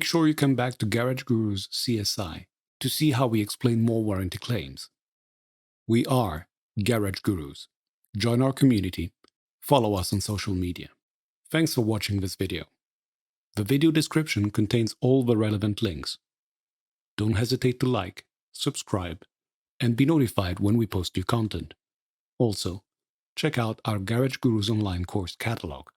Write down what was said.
sure you come back to Garage Guru's CSI to see how we explain more warranty claims. We are Garage Gurus. Join our community. Follow us on social media. Thanks for watching this video. The video description contains all the relevant links. Don't hesitate to like, subscribe, and be notified when we post new content. Also, check out our Garage Gurus online course catalog.